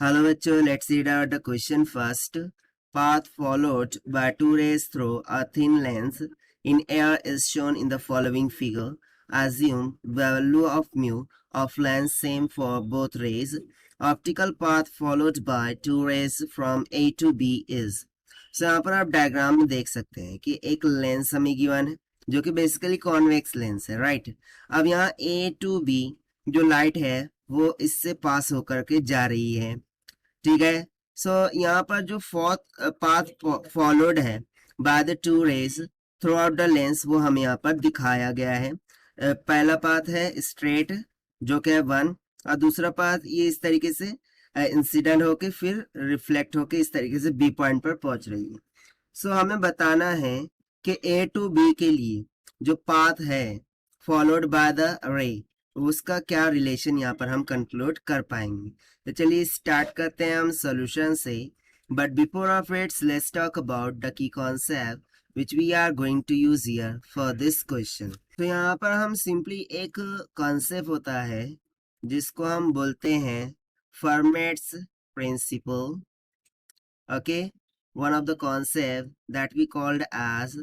Hello bachcho, let's read out the question first. Path followed by two rays through a thin lens in air is shown in the following figure. Assume value of mu of lens same for both rays. Optical path followed by two rays from A to B is. So यहाँ पर आप diagram में देख सकते हैं कि एक lens हमें गिवन है जो कि बेसिकली कॉन्वेक्स लेंस है, राइट। अब यहाँ A to B जो लाइट है वो इससे पास होकर के जा रही है, ठीक है। सो यहाँ पर जो फोर्थ पाथ फॉलोड है by the two rays throughout the lens वो हमें यहाँ पर दिखाया गया है। पहला पाथ है स्ट्रेट जो कि है 1, और दूसरा पाथ ये इस तरीके से इंसिडेंट होके फिर रिफ्लेक्ट होके इस तरीके से बी पॉइंट पर पहुंच रही है। सो हमें बताना है कि ए टू बी के लिए जो पाथ है फॉलोड बाय द रे उसका क्या रिलेशन यहाँ पर हम कंक्लूड कर पाएंगे। तो चलिए स्टार्ट करते हैं हम सॉल्यूशन से, but before of it's let's talk about the key concept which we are going to use here for this question. तो यहाँ पर हम सिंपली एक कॉन्सेप्ट होता है जिसको हम बोलते हैं Fermat's principle, okay. one of the concept that we called as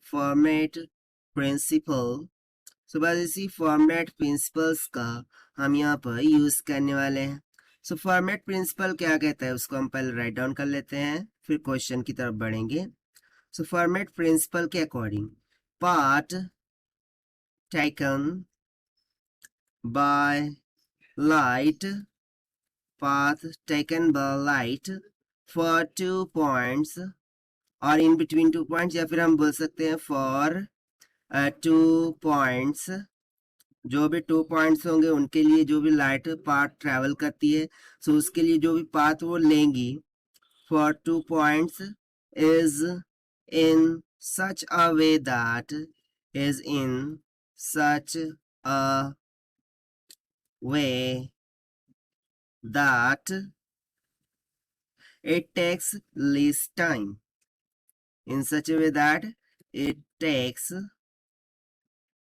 Fermat principle। सो बस इसी फॉर्मेट प्रिंसिपल्स का हम यहाँ पर यूज करने वाले हैं। सो फॉर्मेट प्रिंसिपल क्या कहता है उसको हम पहले राइट डाउन कर लेते हैं, फिर क्वेश्चन की तरफ बढ़ेंगे। सो फॉर्मेट प्रिंसिपल के according part taken by light, path taken by light for 2 points और in between 2 points, या फिर हम बोल सकते हैं for 2 points, जो भी 2 पॉइंट्स होंगे उनके लिए जो भी लाइट पाथ ट्रेवल करती है सो उसके लिए जो भी पाथ वो लेंगी for 2 points is in such a way that it takes least time, in such a way that it takes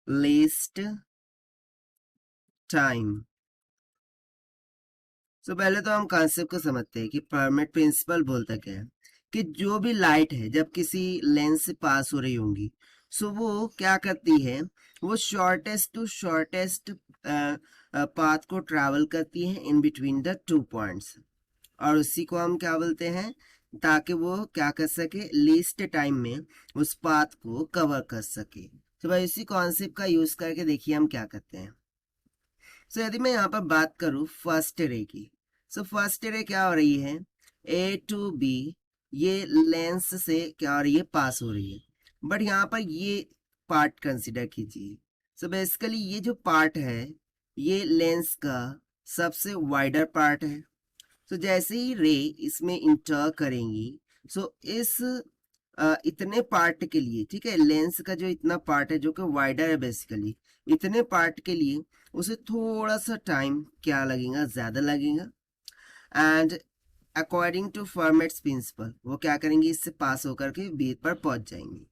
least time। सो पहले तो हम कॉन्सेप्ट को समझते हैं कि फर्मेट प्रिंसिपल बोलता क्या है कि जो भी लाइट है जब किसी लेंस से पास हो रही होंगी सो वो क्या करती है, वो शॉर्टेस्ट टू शॉर्टेस्ट पाथ को ट्रैवल करती है इन बिटवीन द 2 पॉइंट्स, और उसी को हम क्या बोलते हैं ताकि वो क्या कर सके लीस्ट टाइम में उस पाथ को कवर कर सके। तो भाई इसी कॉन्सेप्ट का यूज करके देखिए हम क्या करते हैं। सो यदि मैं यहाँ पर बात करूँ फर्स्ट रे की, सो फर्स्ट रे क्या हो रही है ए टू बी, ये लेंस से क्या हो रही है पास हो रही है, बट यहाँ पर ये पार्ट कंसिडर कीजिए। सो बेसिकली ये जो पार्ट है ये लेंस का सबसे वाइडर पार्ट है। सो जैसे ही रे इसमें इंटर करेंगी सो इस इतने पार्ट के लिए, ठीक है, लेंस का जो इतना पार्ट है जो कि वाइडर है बेसिकली, इतने पार्ट के लिए उसे थोड़ा सा टाइम क्या लगेगा, ज्यादा लगेगा। And according to Fermat's principle वो क्या करेंगी, इससे पास होकर के बी पर पहुंच जाएंगी।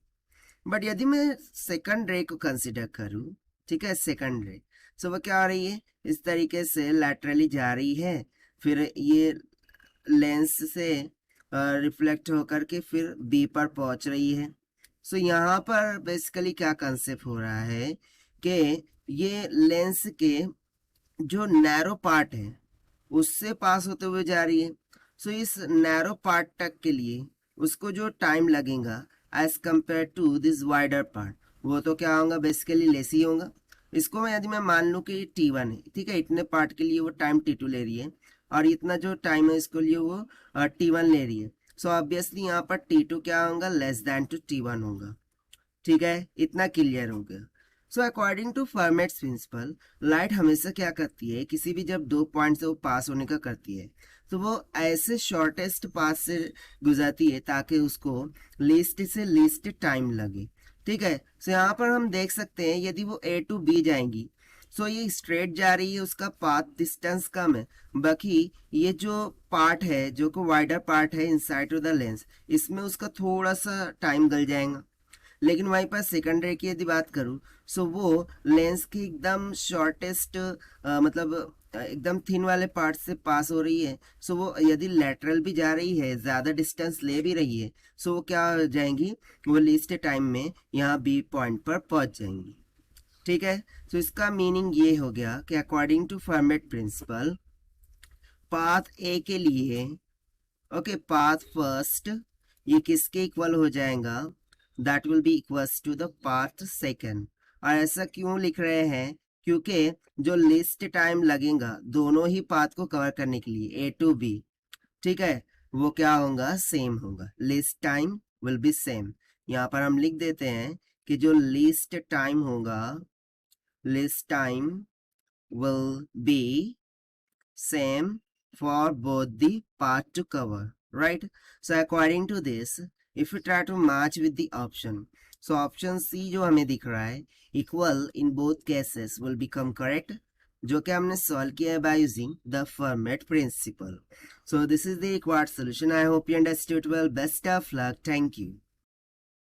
बट यदि मैं सेकंड रे को कंसिडर करूं, ठीक है, सेकंड रे सो वो क्या हो रही है इस तरीके से लैटरली जा रही है, फिर ये लेंस से रिफ्लेक्ट होकर के फिर बी पर पहुंच रही है। सो यहाँ पर बेसिकली क्या कंसेप्ट हो रहा है कि ये लेंस के जो नैरो पार्ट है उससे पास होते हुए जा रही है। सो इस नैरो पार्ट तक के लिए उसको जो टाइम लगेगा as compare to this wider part वो तो क्या होगा बेसिकली लेस ही होगा। इसको मैं यदि मैं मान लूँ कि T1 है, ठीक है, इतने पार्ट के लिए वो टाइम T2 ले रही है और इतना जो टाइम है इसके लिए वो T1 ले रही है। सो ऑब्वियसली यहाँ पर T2 क्या होगा लेस देन टू T1 होगा, ठीक है, इतना क्लियर हो गया। So according to Fermat's principle light हमेशा क्या करती है, किसी भी जब 2 पॉइंट से वो पास होने का करती है तो वो ऐसे शॉर्टेस्ट पास से गुजरती है ताकि उसको लीस्ट से लीस्ट टाइम लगे, ठीक है। सो यहाँ पर हम देख सकते हैं यदि वो A टू B जाएंगी सो ये स्ट्रेट जा रही है, उसका पाथ डिस्टेंस कम है, बाकी ये जो पार्ट है जो कि वाइडर पार्ट है इनसाइड ऑफ द लेंस इसमें उसका थोड़ा सा टाइम गल जाएगा। लेकिन वहीं पर सेकंड रे की यदि बात करूँ सो वो लेंस की एकदम शॉर्टेस्ट मतलब एकदम थिन वाले पार्ट से पास हो रही है, सो वो यदि लेटरल भी जा रही है, ज़्यादा डिस्टेंस ले भी रही है, सो वो क्या हो जाएंगी, वो लीस्ट टाइम में यहाँ बी पॉइंट पर पहुँच जाएंगी। ठीक है, तो इसका मीनिंग ये हो गया कि according to Fermat principle, path A के लिए, ओके, पाथ फर्स्ट ये किसके इक्वल हो जाएगा, that will be equals to the path second. और ऐसा क्यों लिख रहे हैं, क्योंकि जो लिस्ट टाइम लगेगा दोनों ही पाथ को कवर करने के लिए, ए टू बी, ठीक है, वो क्या होगा, सेम होगा, list time will be same. यहाँ पर हम लिख देते हैं कि जो लिस्ट टाइम होगा, list time will be same for both the path to cover, right? So according to this, if we try to match with the option, so option C जो हमें दिख रहा है, equal in both cases will become correct, जो कि हमने solve किया है by using the Fermat principle. So this is the required solution. I hope you understood well. Best of luck. Thank you.